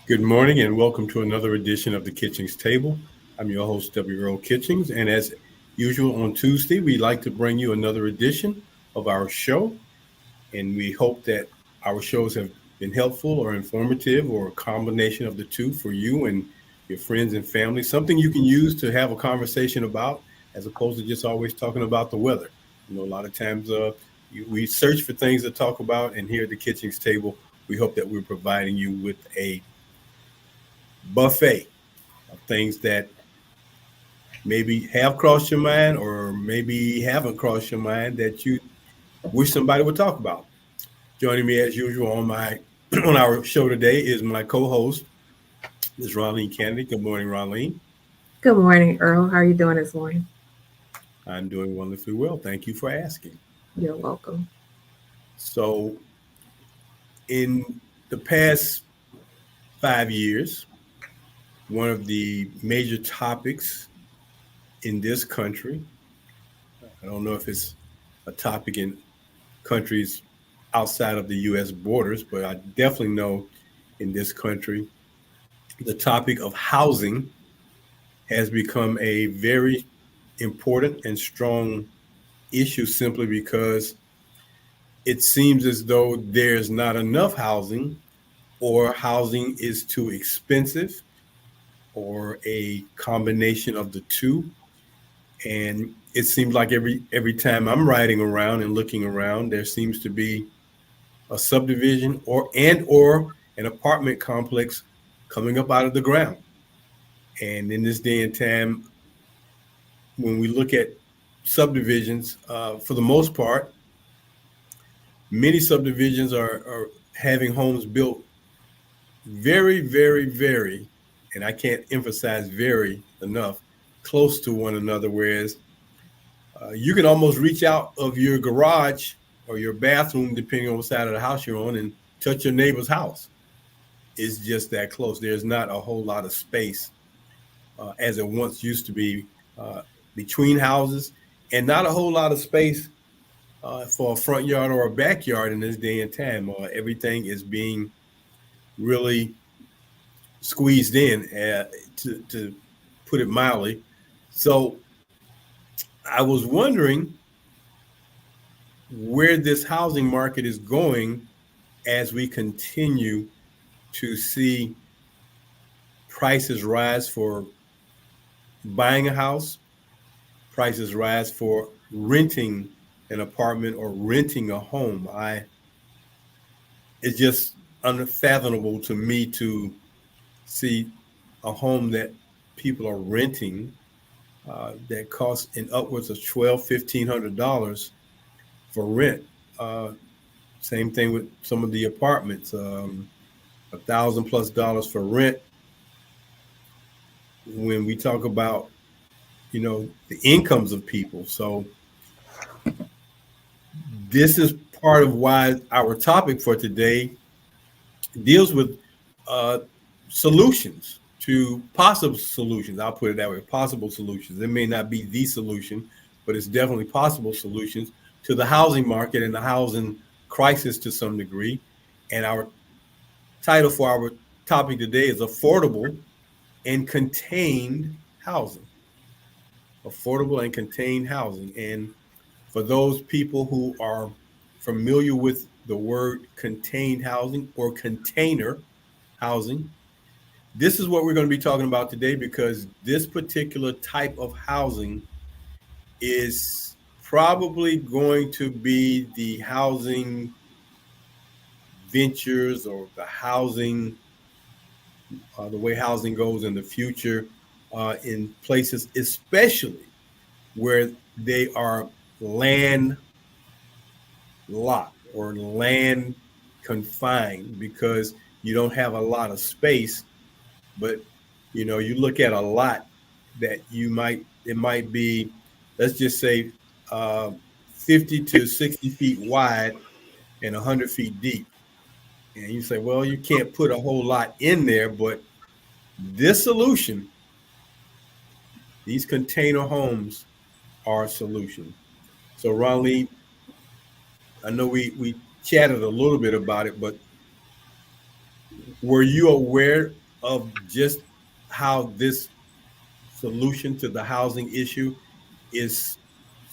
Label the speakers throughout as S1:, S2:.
S1: Good morning and welcome to another edition of the Kitchings Table. I'm your host, Earl Kitchings, and as usual on Tuesday, we like to bring you another edition of our show, and we hope that our shows have been helpful or informative or a combination of the two for you and your friends and family, something you can use to have a conversation about as opposed to just always talking about the weather. A lot of times we search for things to talk about, and here at the Kitchings Table, we hope that we're providing you with a buffet of things that maybe have crossed your mind or maybe haven't crossed your mind that you wish somebody would talk about. Joining me as usual on my on our show today is my co-host, Ms. Ronline Cannady. Good morning, Ronline.
S2: Good morning, Earl. How are you doing this morning?
S1: I'm doing wonderfully well. Thank you for asking.
S2: You're welcome.
S1: So, in the past 5 years, one of the major topics in this country, I don't know if it's a topic in countries outside of the U.S. borders, but I definitely know in this country, the topic of housing has become a very important and strong issue simply because it seems as though there's not enough housing or housing is too expensive or a combination of the two. And it seems like every time I'm riding around and looking around, there seems to be a subdivision or an apartment complex coming up out of the ground. And in this day and time, when we look at subdivisions, for the most part, many subdivisions are having homes built very, very, very, and I can't emphasize very enough, close to one another. Whereas you can almost reach out of your garage or your bathroom, depending on what side of the house you're on, and touch your neighbor's house. It's just that close. There's not a whole lot of space as it once used to be uh, between houses, and not a whole lot of space for a front yard or a backyard in this day and time. Everything is being really squeezed in, to put it mildly. So I was wondering where this housing market is going as we continue to see prices rise for buying a house, prices rise for renting an apartment or renting a home. It's just unfathomable to me to see a home that people are renting that costs in upwards of $1,200-$1,500 for rent. Uh, Same thing with some of the apartments, $1,000+ for rent. When we talk about the incomes of people, so this is part of why our topic for today deals with uh, solutions to possible solutions. I'll put it that way, possible solutions. It may not be the solution, but it's definitely possible solutions to the housing market and the housing crisis to some degree. And our title for our topic today is affordable and contained housing. Affordable and contained housing. And for those people who are familiar with the word contained housing or container housing, this is what we're going to be talking about today because this particular type of housing is probably going to be the housing ventures or the way housing goes in the future in places, especially where they are land locked or land confined because you don't have a lot of space. But you look at a lot that it might be, let's just say, uh, 50 to 60 feet wide and 100 feet deep. And you say, well, you can't put a whole lot in there, but this solution, these container homes are a solution. So, Ron Lee, I know we chatted a little bit about it, but Were you aware of just how this solution to the housing issue is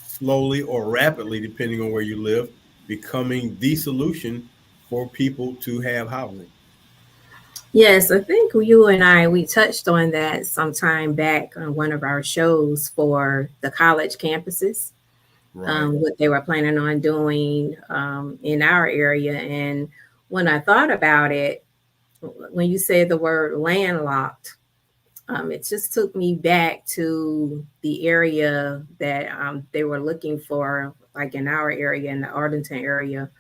S1: slowly or rapidly, depending on where you live, becoming the solution for people to have housing?
S2: Yes, I think you and we touched on that sometime back on one of our shows for the college campuses,
S1: Right.
S2: what they were planning on doing in our area. And when I thought about it, when you said the word landlocked, it just took me back to the area that they were looking for, like in our area, in the Arlington area,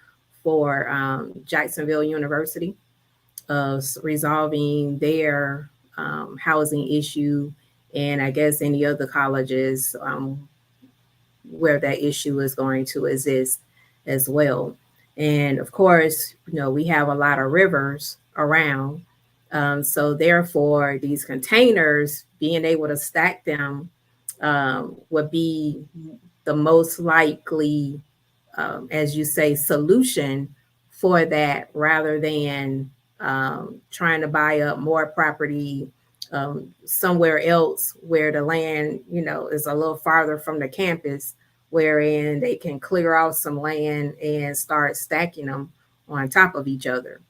S2: for Jacksonville University, of resolving their housing issue, and I guess any other colleges where that issue is going to exist as well. And of course, we have a lot of rivers around. So therefore, these containers, being able to stack them would be the most likely, as you say, solution for that, rather than trying to buy up more property somewhere else where the land, is a little farther from the campus, wherein they can clear out some land and start stacking them on top of each other.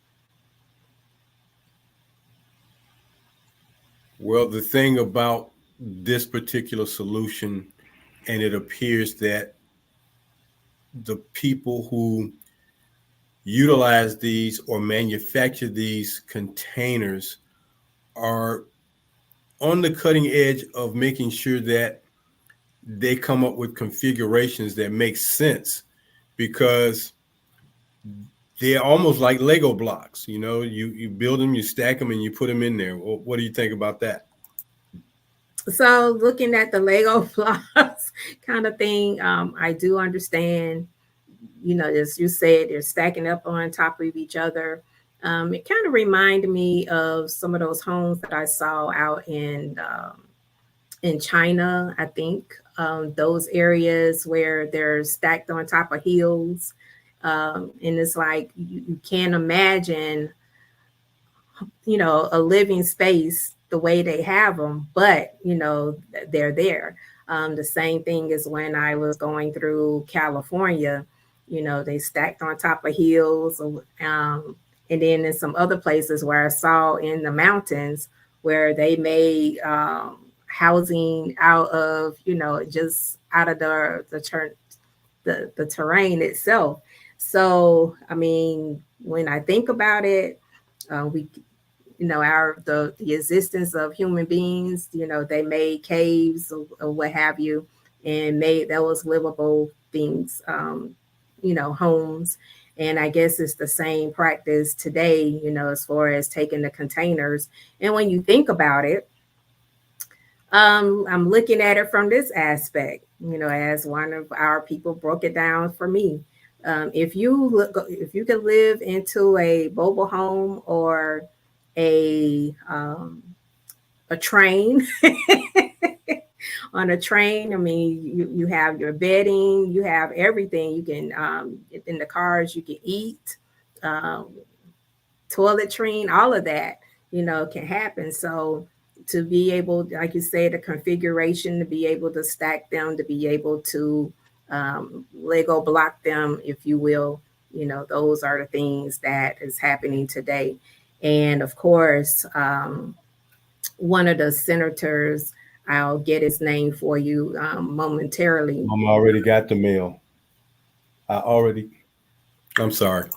S1: Well, the thing about this particular solution, and it appears that the people who utilize these or manufacture these containers are on the cutting edge of making sure that they come up with configurations that make sense, because they're almost like Lego blocks. You build them, you stack them, and you put them in there. What do you think about that?
S2: So looking at the Lego blocks kind of thing, I do understand, as you said, they're stacking up on top of each other. It kind of reminded me of some of those homes that I saw out in China, I think. Those areas where they're stacked on top of hills. And it's like you can't imagine, a living space the way they have them, but, they're there. The same thing as when I was going through California, they stacked on top of hills. And then in some other places where I saw in the mountains where they made housing out of, just out of the terrain itself. So, I mean, when I think about it, we our the existence of human beings, they made caves or what have you, and made those livable things, homes. And I guess it's the same practice today, as far as taking the containers. And when you think about it, I'm looking at it from this aspect, as one of our people broke it down for me. If you could live into a mobile home or a train, on a train, I mean, you have your bedding, you have everything. You can in the cars, you can eat, um, toiletry, all of that, can happen. So to be able, like you say, the configuration, to be able to stack them, to be able to Lego block them, if you will, those are the things that is happening today. And of course, one of the senators, I'll get his name for you momentarily.
S1: Mom already got the mail. I already. I'm sorry.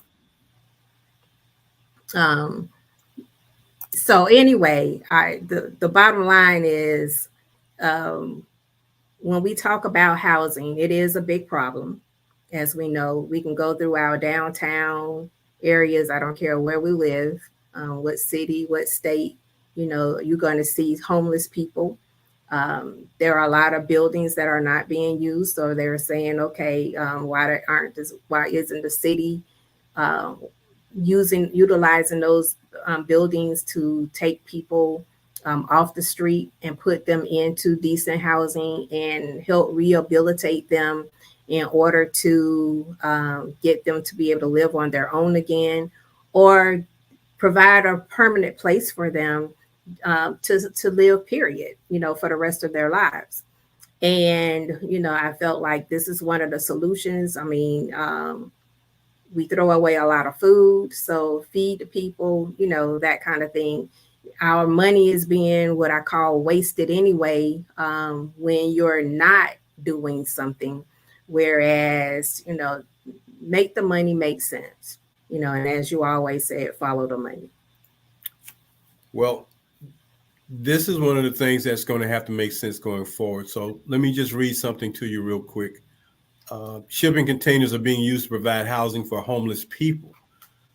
S2: Um, so anyway, the bottom line is, um, when we talk about housing, it is a big problem. As we know, we can go through our downtown areas. I don't care where we live, what city, what state, you're going to see homeless people. There are a lot of buildings that are not being used. So they're saying, okay, why isn't the city uh, utilizing those buildings to take people off the street and put them into decent housing and help rehabilitate them in order to get them to be able to live on their own again, or provide a permanent place for them to live, period, for the rest of their lives. And, I felt like this is one of the solutions. I mean, we throw away a lot of food, so feed the people, that kind of thing. Our money is being what I call wasted anyway, when you're not doing something. Whereas, make the money make sense, and as you always said, follow the money.
S1: Well, this is one of the things that's going to have to make sense going forward. So let me just read something to you real quick. Shipping containers are being used to provide housing for homeless people.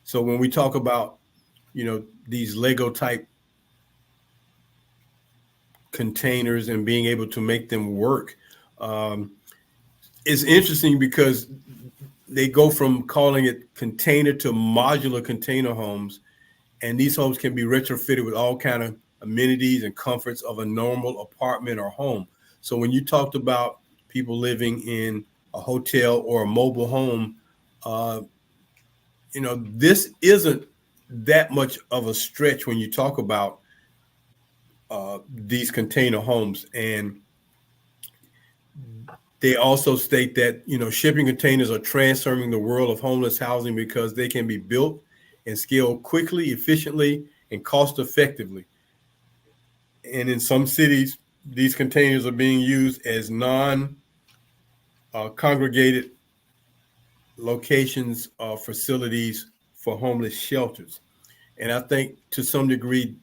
S1: So when we talk about, these Lego type containers and being able to make them work, um, it's interesting because they go from calling it container to modular container homes, and these homes can be retrofitted with all kind of amenities and comforts of a normal apartment or home. So when you talked about people living in a hotel or a mobile home, uh, this isn't that much of a stretch when you talk about these container homes. And they also state that, shipping containers are transforming the world of homeless housing because they can be built and scaled quickly, efficiently, and cost effectively. And in some cities, these containers are being used as non congregated locations or facilities for homeless shelters. And I think to some degree,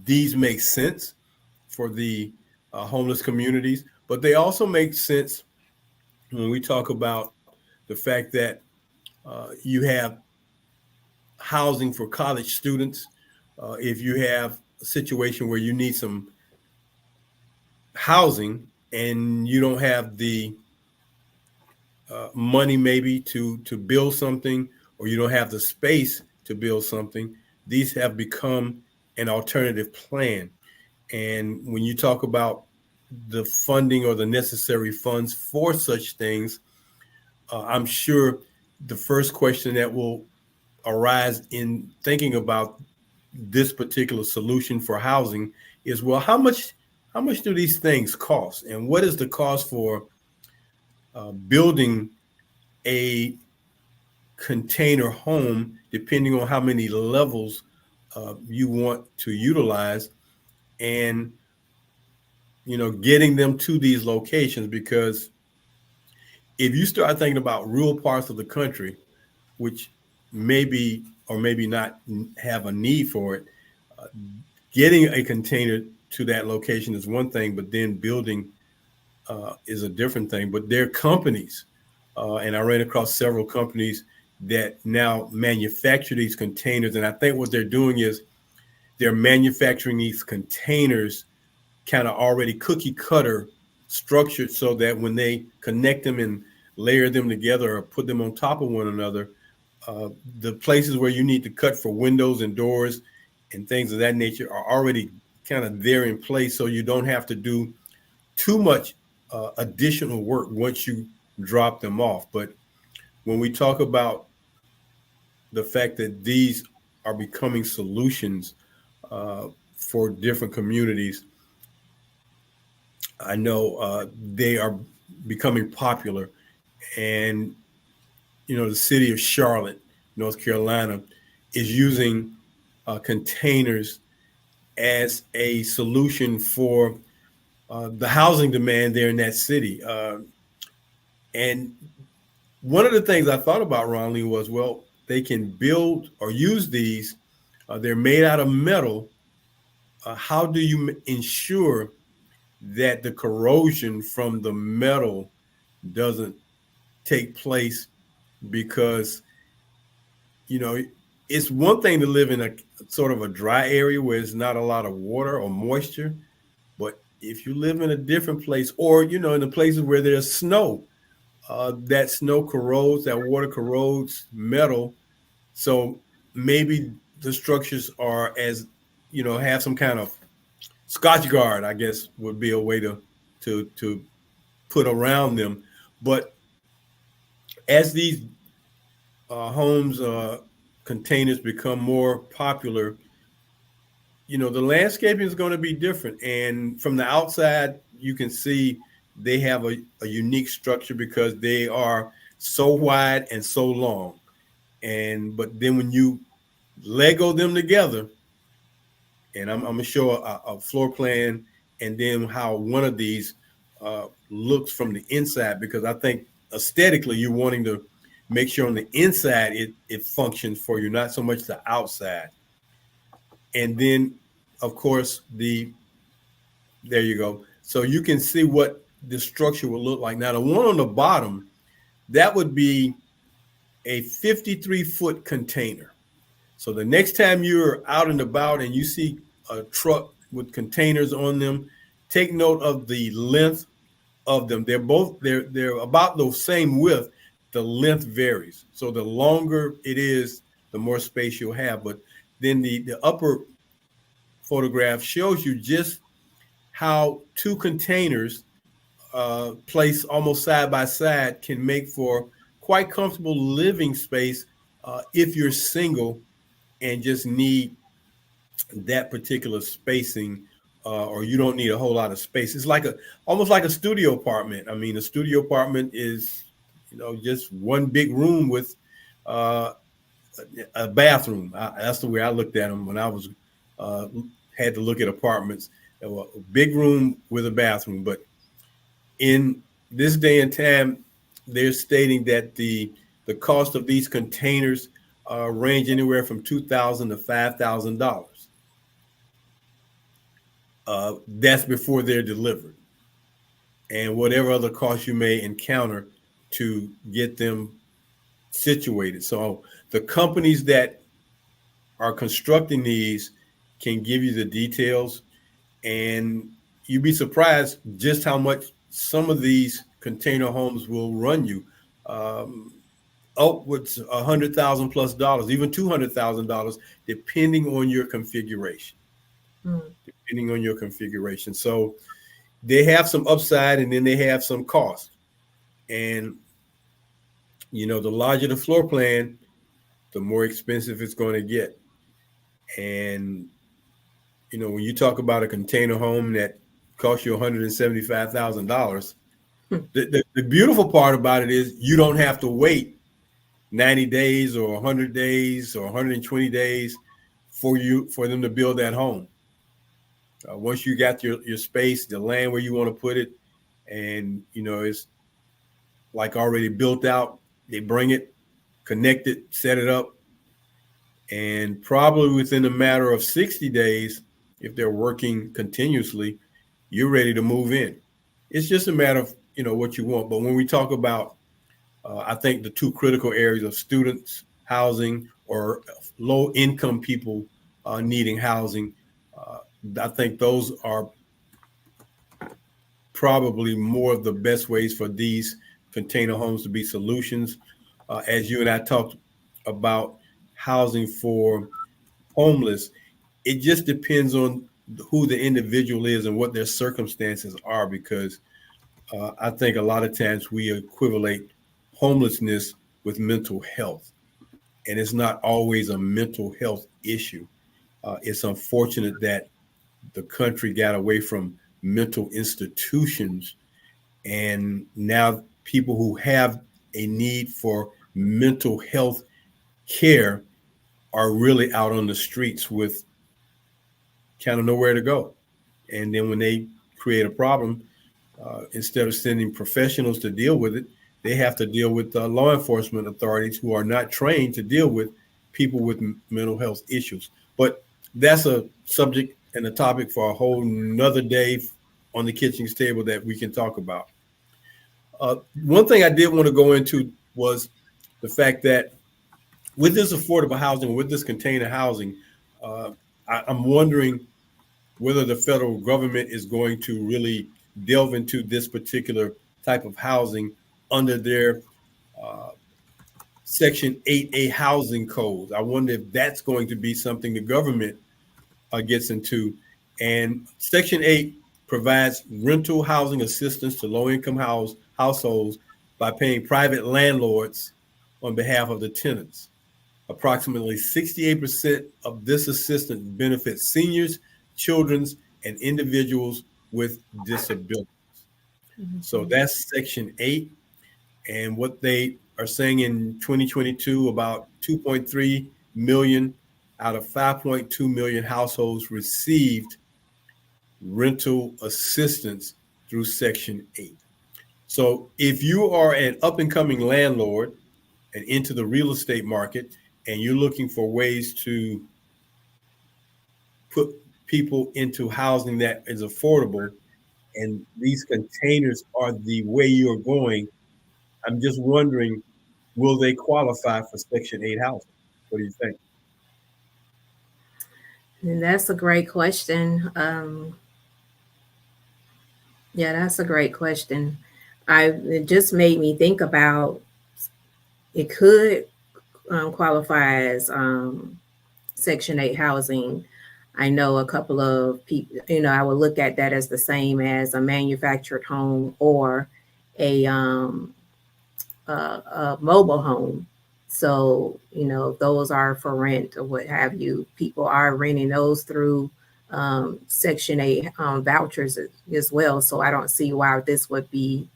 S1: these make sense for the homeless communities, but they also make sense when we talk about the fact that you have housing for college students. If you have a situation where you need some housing and you don't have the money maybe to build something, or you don't have the space to build something, these have become an alternative plan. And when you talk about the funding or the necessary funds for such things, I'm sure the first question that will arise in thinking about this particular solution for housing is, well, how much do these things cost, and what is the cost for building a container home, depending on how many levels you want to utilize, and getting them to these locations. Because if you start thinking about rural parts of the country, which maybe or maybe not have a need for it, uh, getting a container to that location is one thing, but then building is a different thing. But there are companies, and I ran across several companies that now manufacture these containers. And I think what they're doing is they're manufacturing these containers kind of already cookie cutter structured, so that when they connect them and layer them together or put them on top of one another, uh, the places where you need to cut for windows and doors and things of that nature are already kind of there in place, so you don't have to do too much additional work once you drop them off. But when we talk about the fact that these are becoming solutions uh, for different communities, I know they are becoming popular. And, the city of Charlotte, North Carolina, is using containers as a solution for the housing demand there in that city. And one of the things I thought about, Ronline, was, well, they can build or use these. They're made out of metal. How do you ensure that the corrosion from the metal doesn't take place? Because, you know, it's one thing to live in a sort of a dry area where there's not a lot of water or moisture. But if you live in a different place, or, in the places where there's snow, that snow corrodes, that water corrodes metal. So maybe the structures are, as have some kind of Scotch guard, I guess would be a way to put around them. But as these homes containers become more popular, the landscaping is going to be different. And from the outside, you can see they have a unique structure because they are so wide and so long. But then when you Lego them together, and I'm going to show a floor plan and then how one of these looks from the inside, because I think aesthetically you're wanting to make sure on the inside it functions for you, not so much the outside. And then, of course, there you go. So you can see what the structure will look like. Now, the one on the bottom, that would be a 53-foot container. So the next time you're out and about and you see a truck with containers on them, take note of the length of them. They're about the same width. The length varies. So the longer it is, the more space you'll have. But then the upper photograph shows you just how two containers placed almost side by side can make for quite comfortable living space if you're single and just need that particular spacing, or you don't need a whole lot of space. It's like almost like a studio apartment. I mean, a studio apartment is, just one big room with uh, a bathroom. That's the way I looked at them when I was uh, had to look at apartments. A big room with a bathroom. But in this day and time, they're stating that the cost of these containers range anywhere from $2,000 to $5,000. That's before they're delivered, and whatever other costs you may encounter to get them situated. So the companies that are constructing these can give you the details, and you'd be surprised just how much some of these container homes will run you. Um, Upwards $100,000 plus dollars, even $200,000, depending on your configuration.
S2: Mm.
S1: Depending on your configuration. So they have some upside and then they have some cost. And the larger the floor plan, the more expensive it's going to get. And when you talk about a container home that costs you $175,000, the beautiful part about it is you don't have to wait 90 days or 100 days or 120 days for them to build that home. Once you got your space, the land where you want to put it, and it's like already built out, they bring it, connect it, set it up, and probably within a matter of 60 days, if they're working continuously, you're ready to move in. It's just a matter of what you want. But when we talk about, I think the two critical areas of students housing or low income people needing housing, uh, I think those are probably more of the best ways for these container homes to be solutions. As you and I talked about housing for homeless, it just depends on who the individual is and what their circumstances are, because I think a lot of times we equivalate homelessness with mental health, and it's not always a mental health issue. It's unfortunate that the country got away from mental institutions, and now people who have a need for mental health care are really out on the streets with kind of nowhere to go. And then when they create a problem, instead of sending professionals to deal with it, they have to deal with law enforcement authorities who are not trained to deal with people with mental health issues. But that's a subject and a topic for a whole nother day on the Kitchings Table that we can talk about. One thing I did want to go into was the fact that with this affordable housing, with this container housing, uh, I'm wondering whether the federal government is going to really delve into this particular type of housing under their uh, Section 8A housing codes. I wonder if that's going to be something the government gets into. And Section 8 provides rental housing assistance to low-income households by paying private landlords on behalf of the tenants. Approximately 68% of this assistance benefits seniors, children, and individuals with disabilities. So
S2: Mhm.
S1: that's Section 8. And what they are saying in 2022, about 2.3 million out of 5.2 million households received rental assistance through Section 8. So if you are an up and coming landlord and into the real estate market and you're looking for ways to put people into housing that is affordable, and these containers are the way you're going, I'm just wondering, will they qualify for Section 8 housing? What do you think?
S2: And that's a great question. Yeah, that's a great question. It just made me think about it could qualify as Section 8 housing. I know a couple of people, I would look at that as the same as a manufactured home or a, a mobile home. So, those are for rent or what have you. People are renting those through Section 8 vouchers as well. So I don't see why this would be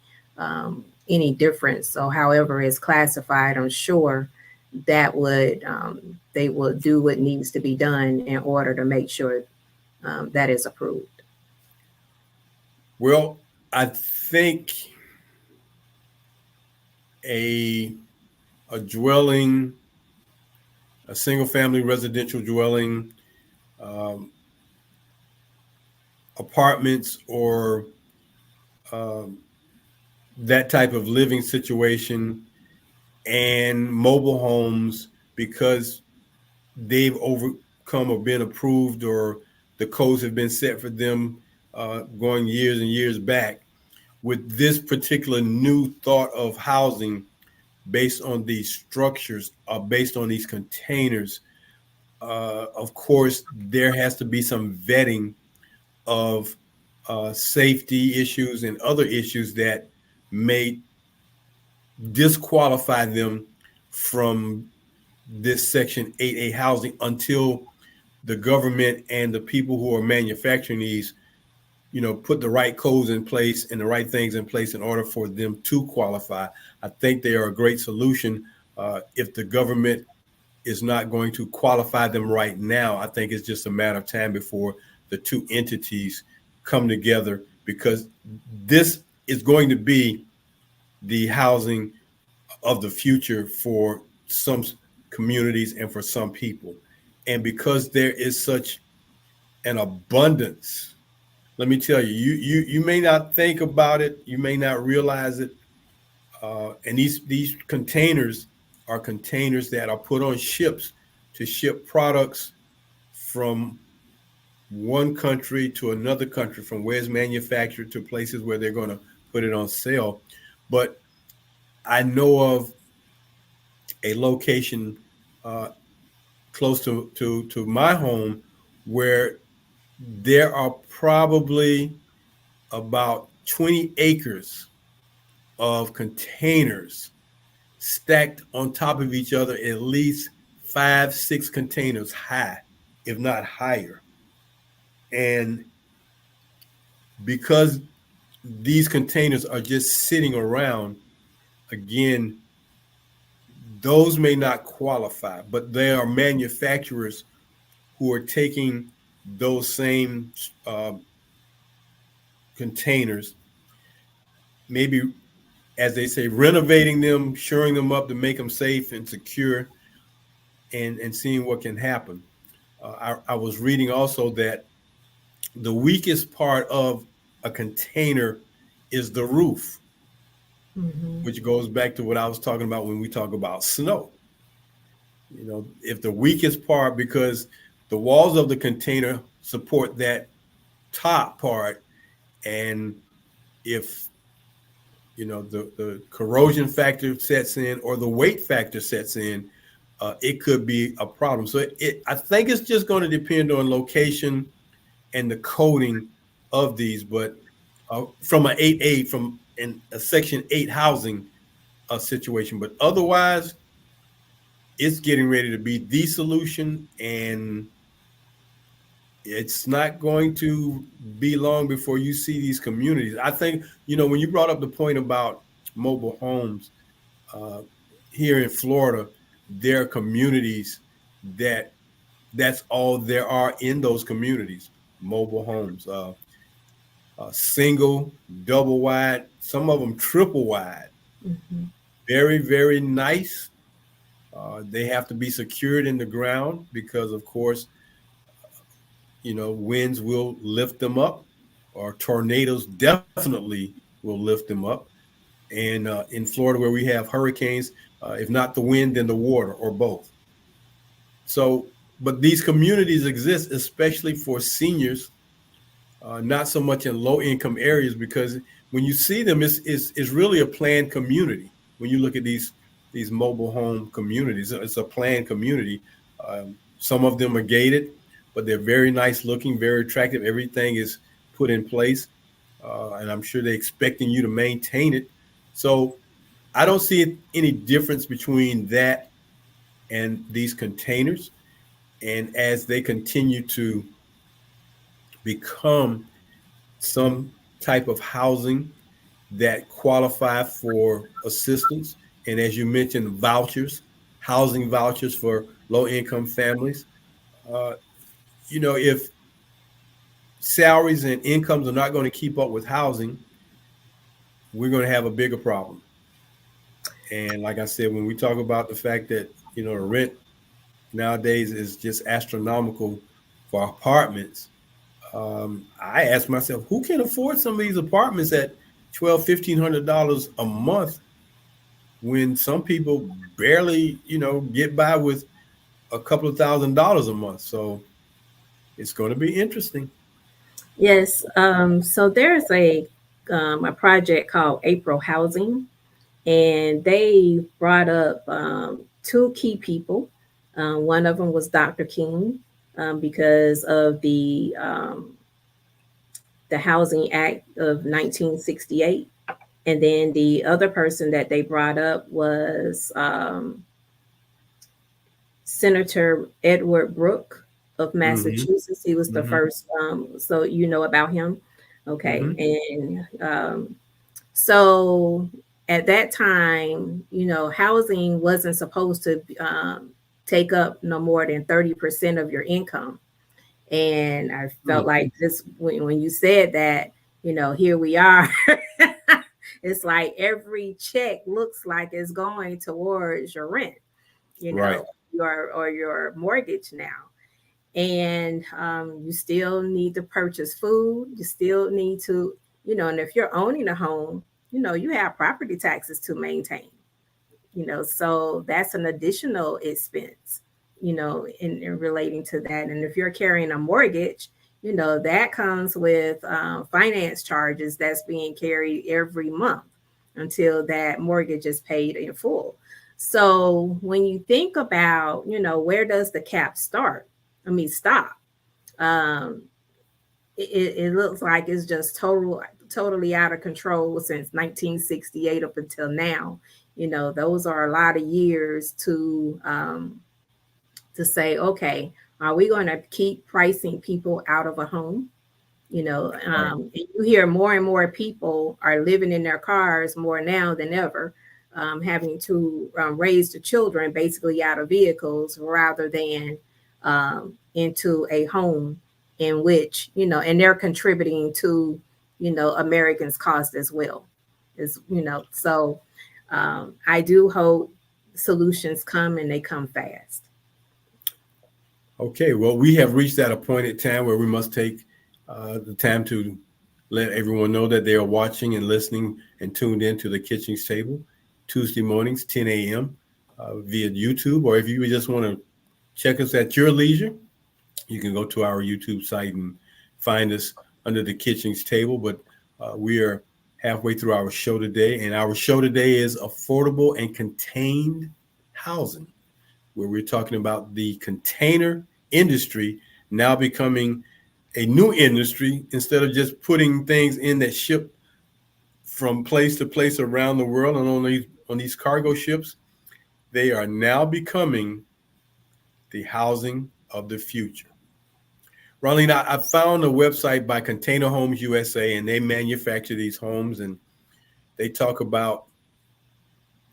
S2: any different. So, however it's classified, I'm sure that they will do what needs to be done in order to make sure that is approved.
S1: Well, I think a a dwelling, a single family residential dwelling, um, apartments, or um, that type of living situation, and mobile homes, because they've overcome or been approved, or the codes have been set for them going years and years back. With this particular new thought of housing based on these structures, based on these containers, of course, there has to be some vetting of safety issues and other issues that may disqualify them from this Section 8A housing until the government and the people who are manufacturing these, put the right codes in place and the right things in place in order for them to qualify. I think they are a great solution. If the government is not going to qualify them right now, I think it's just a matter of time before the two entities come together, because this is going to be the housing of the future for some communities and for some people. And because there is such an abundance, let me tell you, you may not think about it, you may not realize it. And these containers are containers that are put on ships to ship products from one country to another country, from where it's manufactured to places where they're going to put it on sale. But I know of a location uh, close to my home where there are probably about 20 acres of containers stacked on top of each other, at least 5, 6 containers high, if not higher. And because these containers are just sitting around, again, those may not qualify, but there are manufacturers who are taking those same uh, containers, maybe, as they say, renovating them, shoring them up to make them safe and secure, and seeing what can happen. I was reading also that the weakest part of a container is the roof,
S2: Hmm.
S1: which goes back to what I was talking about when we talk about snow. If the weakest part, because the walls of the container support that top part, and if the corrosion factor sets in or the weight factor sets in, it could be a problem. So I think it's just going to depend on location and the coding of these. But from an 8A, from in a Section 8 housing situation, but otherwise, it's getting ready to be the solution, and it's not going to be long before you see these communities. I think, when you brought up the point about mobile homes, uh, here in Florida, there are communities that that's all there are in those communities. Mobile homes, single, double wide, some of them triple wide.
S2: Mhm.
S1: Very, very nice. They have to be secured in the ground because, of course, winds will lift them up, or tornadoes definitely will lift them up. And in Florida, where we have hurricanes, if not the wind, then the water, or both. So, but these communities exist, especially for seniors, not so much in low income areas, because when you see them, it's really a planned community. When you look at these mobile home communities, it's a planned community. Some of them are gated, but they're very nice looking, very attractive. Everything is put in place, and I'm sure they're expecting you to maintain it. So I don't see any difference between that and these containers. And as they continue to become some type of housing that qualify for assistance, and as you mentioned, vouchers, housing vouchers for low income families. Uh, if salaries and incomes are not going to keep up with housing, we're going to have a bigger problem. And like I said, when we talk about the fact that the rent nowadays is just astronomical for apartments, I ask myself, who can afford some of these apartments at $1,200, $1,500 a month, when some people barely, get by with a couple of $1,000s a month? So it's going to be interesting.
S2: Yes. So there's a project called April Housing, and they brought up two key people. One of them was Dr. King, because of the Housing Act of 1968. And then the other person that they brought up was Senator Edward Brooke of
S1: Mm-hmm.
S2: Massachusetts. He was the
S1: Mm-hmm.
S2: first, so you know about him. Okay.
S1: Mm-hmm.
S2: And so at that time, housing wasn't supposed to take up no more than 30% of your income. And I felt
S1: Mm.
S2: like this when you said that, here we are. It's like every check looks like it's going towards your rent,
S1: Right.
S2: your mortgage now. And you still need to purchase food. You still need to, and if you're owning a home, you have property taxes to maintain, so that's an additional expense, in relating to that. And if you're carrying a mortgage, that comes with finance charges that's being carried every month until that mortgage is paid in full. So when you think about, where does the cap start? I mean, stop. Um, it looks like it's just totally out of control since 1968 up until now. Those are a lot of years to say, okay, are we going to keep pricing people out of a home?
S1: Right.
S2: You hear more and more people are living in their cars more now than ever, having to raise the children basically out of vehicles rather than into a home in which, and they're contributing to, Americans' cost as well. So I do hope solutions come and they come fast.
S1: Okay. Well, we have reached that appointed time where we must take the time to let everyone know that they are watching and listening and tuned in to the Kitchings Table Tuesday mornings, 10 a.m. Via YouTube. Or if you just want to check us at your leisure, you can go to our YouTube site and find us under the Kitchings Table. But we are halfway through our show today, and our show today is affordable and contained housing, where we're talking about the container industry now becoming a new industry. Instead of just putting things in that ship from place to place around the world and on these cargo ships, They are now becoming the housing of the future. Ronline, I found a website by Container Homes USA, and they manufacture these homes, and they talk about,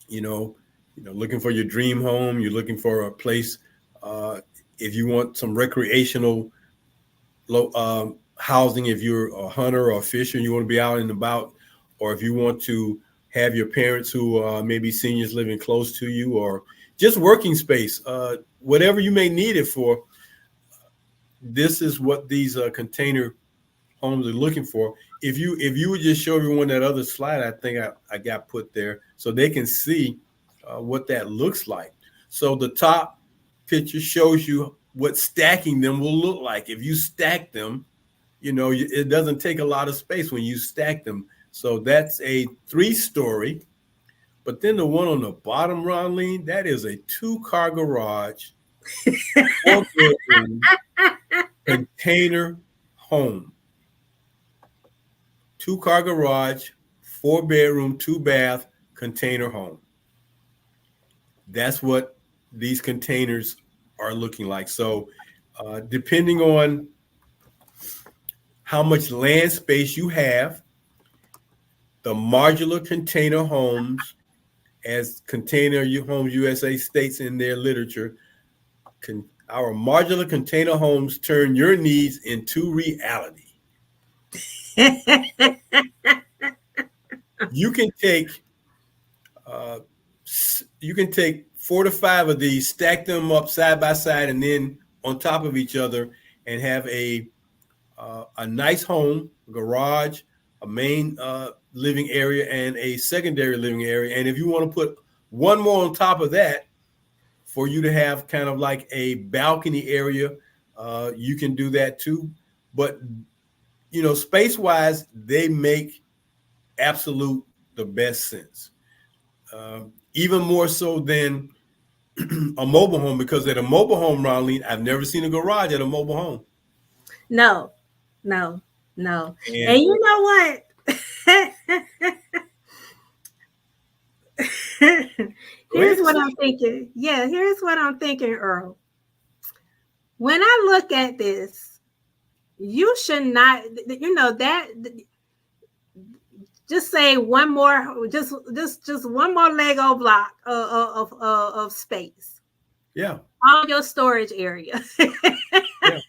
S1: you know, looking for your dream home. You're looking for a place. Uh, if you want some recreational housing, if you're a hunter or a fisher, you want to be out and about, or if you want to have your parents who maybe seniors living close to you, or just working space, whatever you may need it for. This is what these container homes are looking for. If you would just show everyone that other slide, I think I got put there so they can see what that looks like. So the top picture shows you what stacking them will look like. If you stack them, it doesn't take a lot of space when you stack them. So that's a 3-story. But then the one on the bottom, Ronline, that is a 2-car garage, 4-bedroom container home. 2-car garage, 4-bedroom, 2-bath container home. That's what these containers are looking like. So depending on how much land space you have, the modular container homes, as Container Homes USA states in their literature, our modular container homes turn your needs into reality. You can take uh, 4 to 5 of these, stack them up side by side, and then on top of each other, and have a nice home, garage, a main living area, and a secondary living area. And if you want to put one more on top of that, for you to have kind of like a balcony area, you can do that too. But space wise, they make absolute the best sense. Even more so than a mobile home, because at a mobile home, Ronline, I've never seen a garage at a mobile home.
S2: No, no, no. And
S1: And
S2: you know what? Here's what I'm thinking. Yeah, here's what I'm thinking, Earl. When I look at this, you should not, that just say one more, just one more Lego block of space.
S1: Yeah.
S2: All your storage area. Yeah.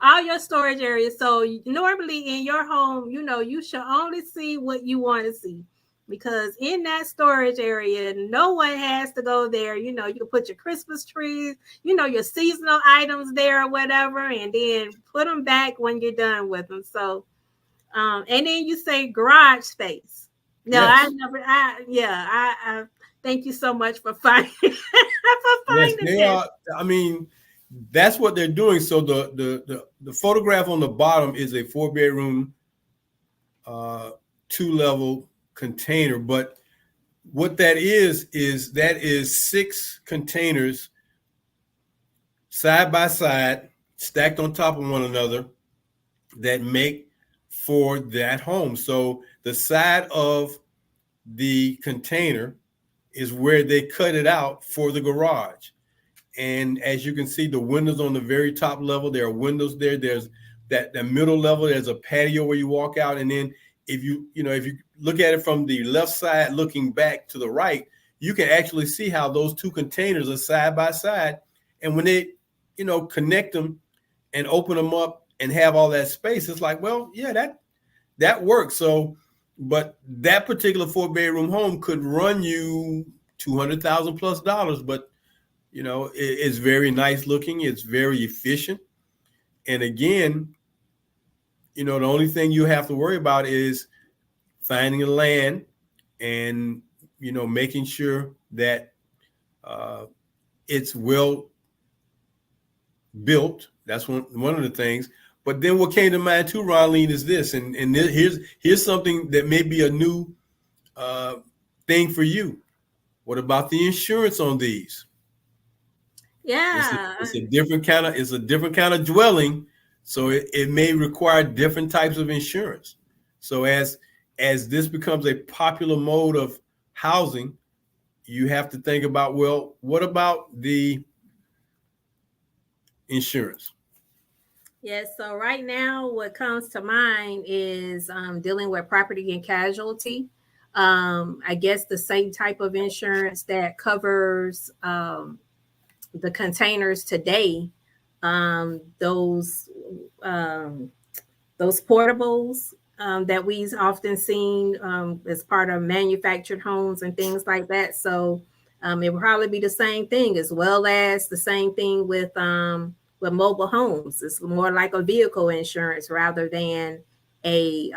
S2: All your storage areas. So normally in your home, you should only see what you want to see, because in that storage area, no one has to go there. You can put your Christmas trees, your seasonal items there or whatever, and then put them back when you're done with them. So, and then you say garage space. No, yes. I thank you so much for finding
S1: yes, they
S2: this.
S1: are. I mean, that's what they're doing. So the photograph on the bottom is a 4-bedroom, 2-level container. But what that is 6 containers side by side, stacked on top of one another, that make for that home. So the side of the container is where they cut it out for the garage. And as you can see, the windows on the very top level, there are windows there. There's that middle level, there's a patio where you walk out. And then if you look at it from the left side, looking back to the right, you can actually see how those 2 containers are side by side. And when they, connect them and open them up and have all that space, it's like, well, yeah, that works. So, but that particular 4-bedroom home could run you $200,000 plus, but it's very nice looking. It's very efficient. And again, the only thing you have to worry about is finding the land and, making sure that it's well built. That's one of the things. But then what came to mind too, Ronline, is this, and here's something that may be a new thing for you. What about the insurance on these?
S2: Yeah,
S1: it's a different kind of dwelling, so it may require different types of insurance. So as this becomes a popular mode of housing, you have to think about, well, what about the insurance?
S2: Yes, so right now, what comes to mind is dealing with property and casualty. I guess the same type of insurance that covers the containers today, those um, those portables that we've often seen as part of manufactured homes and things like that. So it will probably be the same thing, as well as the same thing with mobile homes. It's more like a vehicle insurance rather than a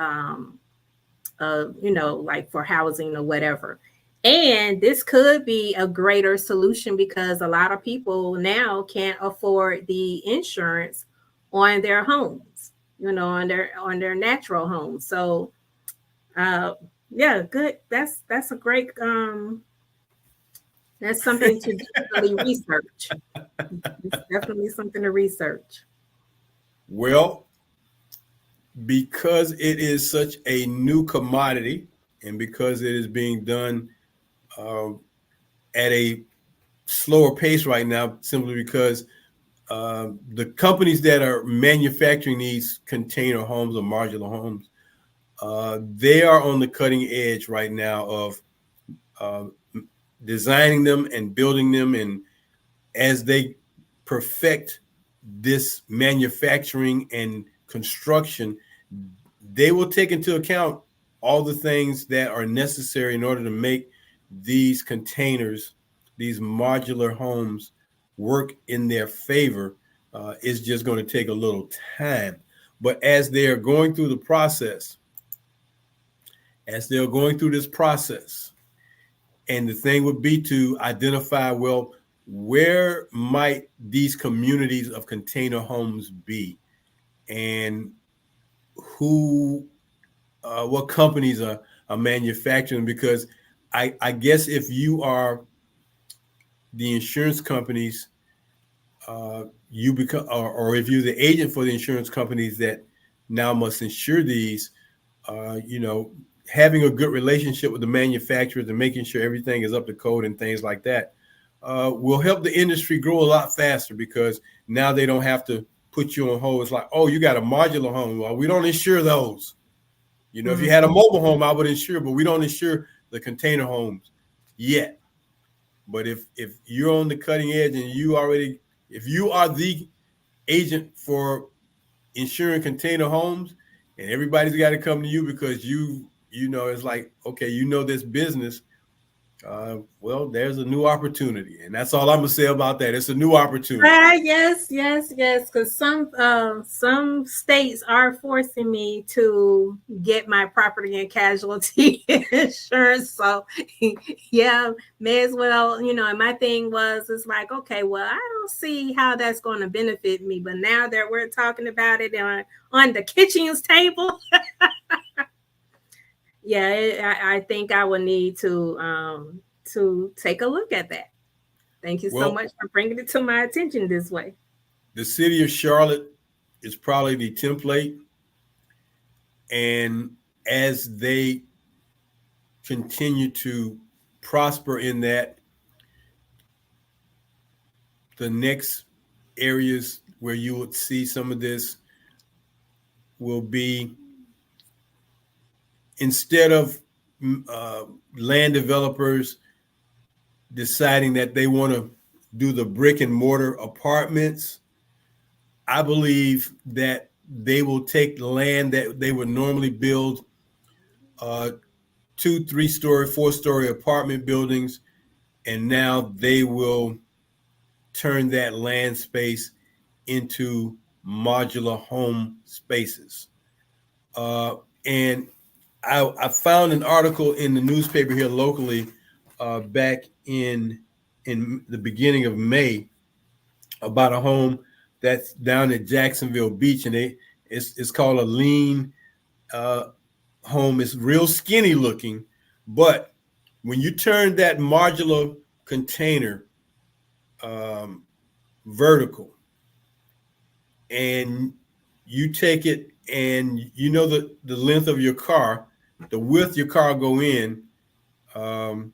S2: like for housing or whatever. And this could be a greater solution because a lot of people now can't afford the insurance on their homes, on their natural homes. So, uh, yeah, good. That's a great. That's something to definitely research. It's definitely something to research.
S1: Well, because it is such a new commodity and because it is being done uh, at a slower pace right now, simply because the companies that are manufacturing these container homes or modular homes, they are on the cutting edge right now of uh, designing them and building them. And as they perfect this manufacturing and construction, they will take into account all the things that are necessary in order to make these containers, these modular homes, work in their favor. It's just going to take a little time. But as they are going through the process, as they're going through this process, and the thing would be to identify, well, where might these communities of container homes be, and who what companies are manufacturing? Because I guess if you are the insurance companies, you become, or if you're the agent for the insurance companies that now must insure these, you know, having a good relationship with the manufacturers and making sure everything is up to code and things like that will help the industry grow a lot faster, because now they don't have to put you on hold. It's like, oh, you got a modular home. Well, we don't insure those. You know, if you had a
S2: Mhm.
S1: mobile home, I would insure, but we don't insure the container homes yet. But if you're on the cutting edge and if you are the agent for insuring container homes, and everybody's got to come to you because you know it's like, okay, you know this business. Well, there's a new opportunity, and that's all I'm gonna say about that. It's a new opportunity.
S2: Yes, yes, yes. Because some states are forcing me to get my property and casualty insurance. So, yeah, may as well. And my thing was, it's like, okay, well, I don't see how that's going to benefit me. But now that we're talking about it on the Kitchings Table, yeah, I think I will need to take a look at that. Thank you so
S1: Well,
S2: much for bringing it to my attention this way.
S1: the city of Charlotte is probably the template, and as they continue to prosper in that, the next areas where you would see some of this will be, instead of uh, land developers deciding that they want to do the brick and mortar apartments, I believe that they will take the land that they would normally build uh, 2, 3-story, 4-story apartment buildings, and now they will turn that land space into modular home spaces. Uh, and I found an article in the newspaper here locally back in the beginning of May about a home that's down at Jacksonville Beach, and it's called a lean uh, home. It's real skinny looking, but when you turn that modular container um, vertical, and you take it, and you know the length of your car, the width your car go in, um,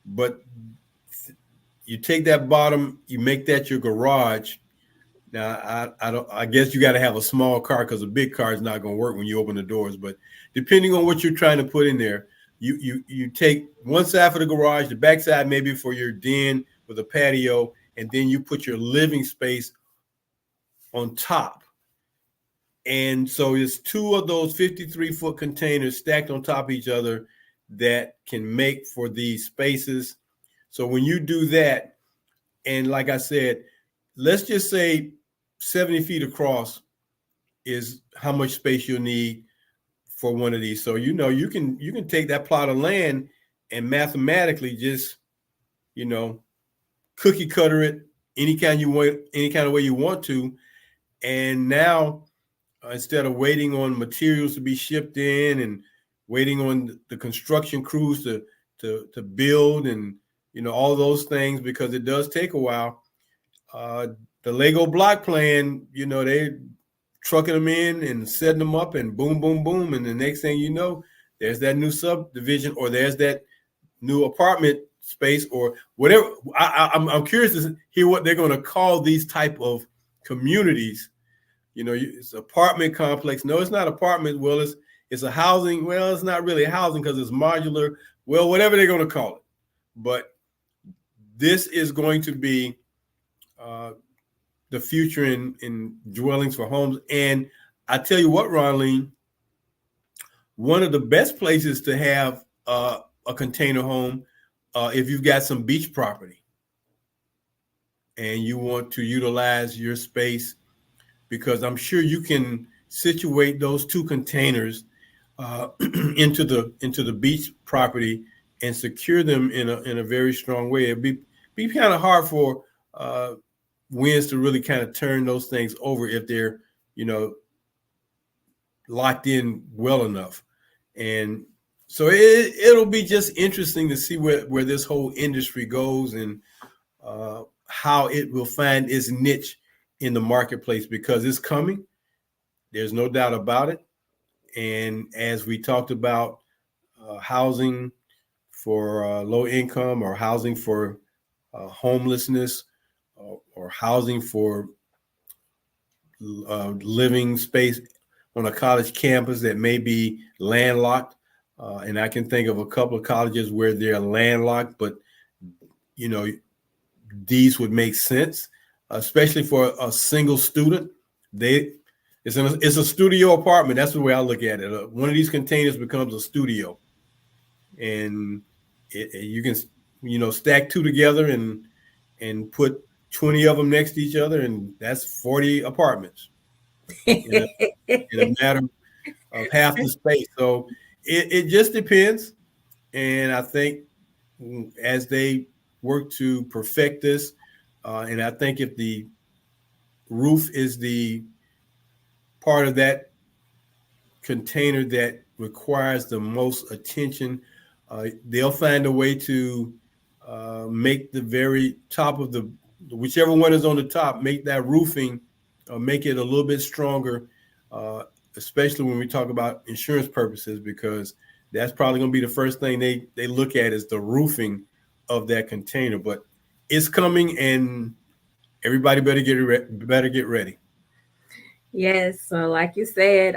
S1: but you take that bottom, you make that your garage. Now, I don't. I guess you got to have a small car because a big car is not going to work when you open the doors. But depending on what you're trying to put in there, you take one side for the garage, the back side maybe for your den with a patio, and then you put your living space on top. And so it's two of those 53-foot containers stacked on top of each other that can make for these spaces. So when you do that, and like I said, let's just say 70 feet across is how much space you'll need for one of these. So you can take that plot of land and mathematically just cookie cutter it any kind you want, any kind of way you want to. And now instead of waiting on materials to be shipped in and waiting on the construction crews to build and all those things, because it does take a while. The Lego block plan, they trucking them in and setting them up and boom, boom, boom. And the next thing you know, there's that new subdivision or there's that new apartment space or whatever. I'm curious to hear what they're going to call these type of communities. It's apartment complex. No, it's not apartment. Well, it's a housing. Well, it's not really housing because it's modular. Well, whatever they're going to call it. But this is going to be the future in dwellings for homes. And I tell you what, Ronline, one of the best places to have a container home, if you've got some beach property and you want to utilize your space, because I'm sure you can situate those two containers into the beach property and secure them in a very strong way. It'd be kind of hard for winds to really kind of turn those things over if they're locked in well enough. And so it'll be just interesting to see where this whole industry goes and how it will find its niche in the marketplace, because it's coming. There's no doubt about it. And as we talked about housing for low income or housing for homelessness or housing for living space on a college campus that may be landlocked. And I can think of a couple of colleges where they're landlocked, but these would make sense, especially for a single student. It's a studio apartment. That's the way I look at it. One of these containers becomes a studio, and you can stack two together and put 20 of them next to each other, and that's 40 apartments in a matter of half the space. So it just depends, and I think as they work to perfect this, and I think if the roof is the part of that container that requires the most attention, they'll find a way to make the very top of whichever one is on the top, make that roofing, make it a little bit stronger, especially when we talk about insurance purposes, because that's probably going to be the first thing they look at is the roofing of that container. But it's coming, and everybody better get ready.
S2: Yes, so like you said,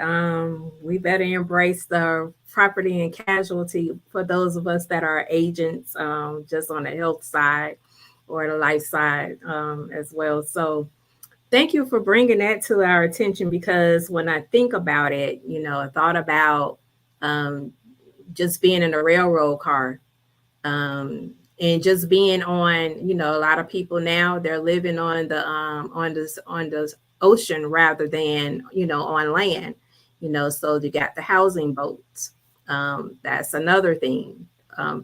S2: we better embrace the property and casualty for those of us that are agents, just on the health side or the life side as well. So thank you for bringing that to our attention, because when I think about it, I thought about just being in a railroad car, and just being on, a lot of people now they're living on the ocean rather than on land. So you got the housing boats. That's another thing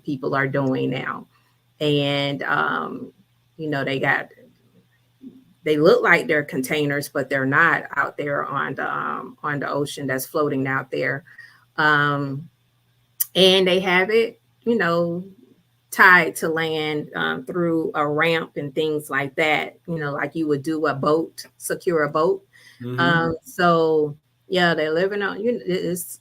S2: people are doing now, and they look like they're containers, but they're not out there on the ocean that's floating out there. And they have it, tied to land through a ramp and things like that, like you would do secure a boat.
S1: Mm-hmm.
S2: So yeah, they're living on, it's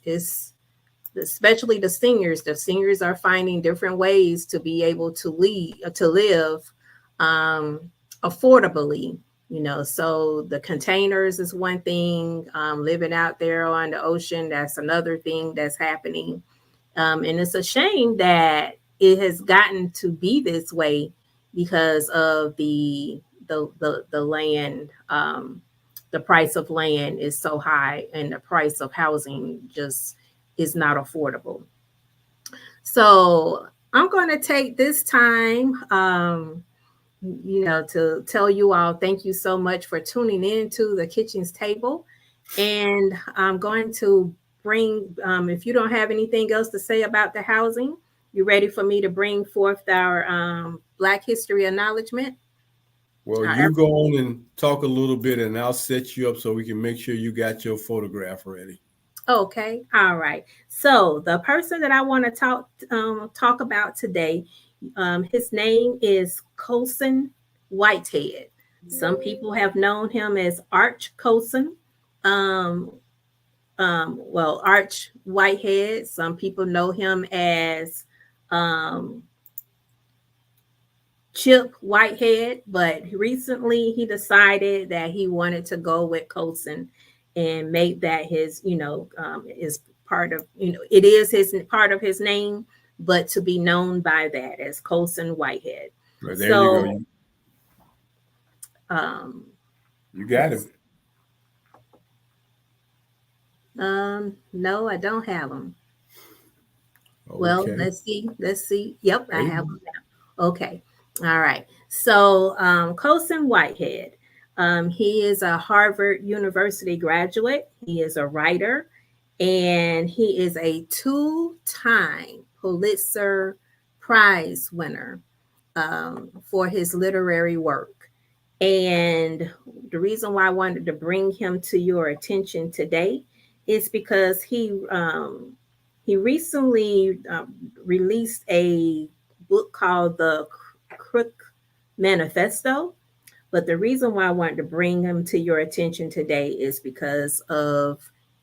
S2: especially the seniors. The seniors are finding different ways to be able to live um, affordably. So the containers is one thing. Living out there on the ocean, that's another thing that's happening. And it's a shame that it has gotten to be this way because of the land. The price of land is so high, and the price of housing just is not affordable. So I'm going to take this time, to tell you all thank you so much for tuning in to the Kitchens Table. And I'm going to bring, if you don't have anything else to say about the housing, you ready for me to bring forth our Black History Acknowledgement?
S1: Well,
S2: Our
S1: you go on and talk a little bit, and I'll set you up so we can make sure you got your photograph ready.
S2: Okay, all right. So the person that I want to talk about today, his name is Colson Whitehead. Some people have known him as Arch Colson. Um, well, Arch Whitehead. Some people know him as um, Chip Whitehead, but recently he decided that he wanted to go with Colson and make that his, is part of, it is his part of his name, but to be known by that as Colson Whitehead.
S1: Well, there you go.
S2: So,
S1: You,
S2: um,
S1: you got
S2: let's,
S1: him.
S2: no, I don't have him. Well,
S1: Okay.
S2: let's see. Let's see. Yep, I
S1: Wait a
S2: have
S1: minute.
S2: them now. Okay. All right. So, Colson Whitehead, he is a Harvard University graduate. He is a writer, and he is a two-time Pulitzer Prize winner for his literary work. And the reason why I wanted to bring him to your attention today is because he recently released a book called The Crook Manifesto. But the reason why I wanted to bring him to your attention today is because of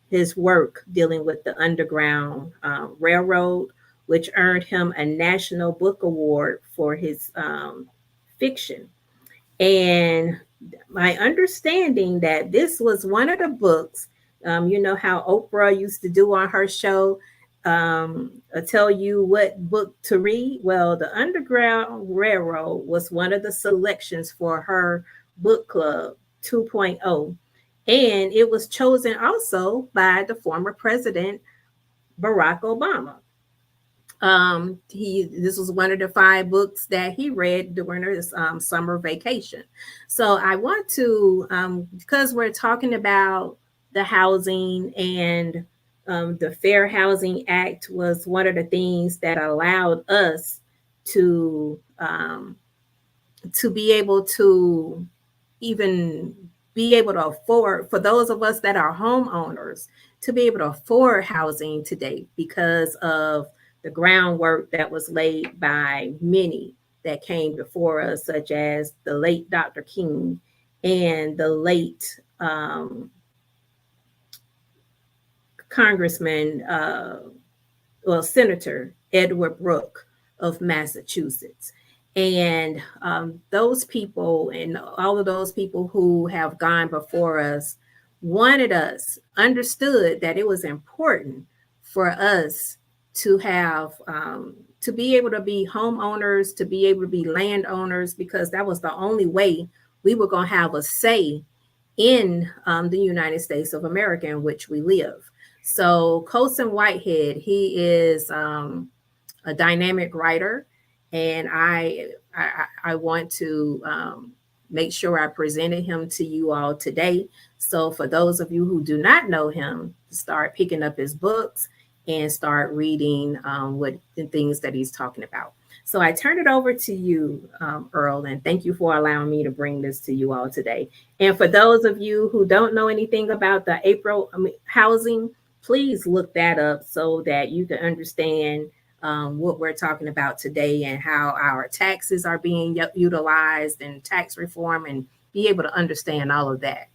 S2: his work dealing with the Underground Railroad, which earned him a National Book Award for his fiction. And my understanding that this was one of the books, you know how Oprah used to do on her show, tell you what book to read. Well, the Underground Railroad was one of the selections for her book club 2.0. And it was chosen also by the former president, Barack Obama. He This was one of the five books that he read during his summer vacation. So I want to, because we're talking about the housing, and the Fair Housing Act was one of the things that allowed us to be able to even be able to afford, for those of us that are homeowners, to be able to afford housing today because of the groundwork that was laid by many that came before us, such as the late Dr. King and the late Congressman, Senator Edward Brooke of Massachusetts. And those people and all of those people who have gone before us wanted us, understood that it was important for us to have, to be able to be homeowners, to be able to be landowners, because that was the only way we were going to have a say in the United States of America in which we live. So Colson Whitehead, he is a dynamic writer, and I want to make sure I presented him to you all today. So for those of you who do not know him, start picking up his books and start reading what the things that he's talking about. So I turn it over to you, Earl, and thank you for allowing me to bring this to you all today. And for those of you who don't know anything about the April housing, please look that up so that you can understand what we're talking about today and how our taxes are being utilized and tax reform, and be able to understand all of that,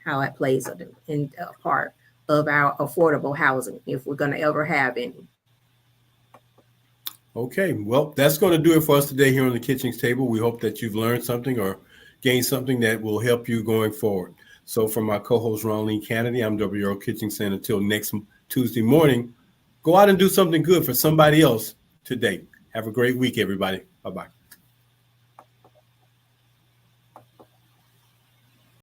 S2: how it plays in a part of our affordable housing if we're going to ever have any.
S1: Okay, well, that's going to do it for us today here on the Kitchings Table. We hope that you've learned something or gained something that will help you going forward. So, from my co-host Ronline Cannady, I'm W. Earl Kitchings saying until next Tuesday morning, go out and do something good for somebody else today. Have a great week, everybody. Bye bye.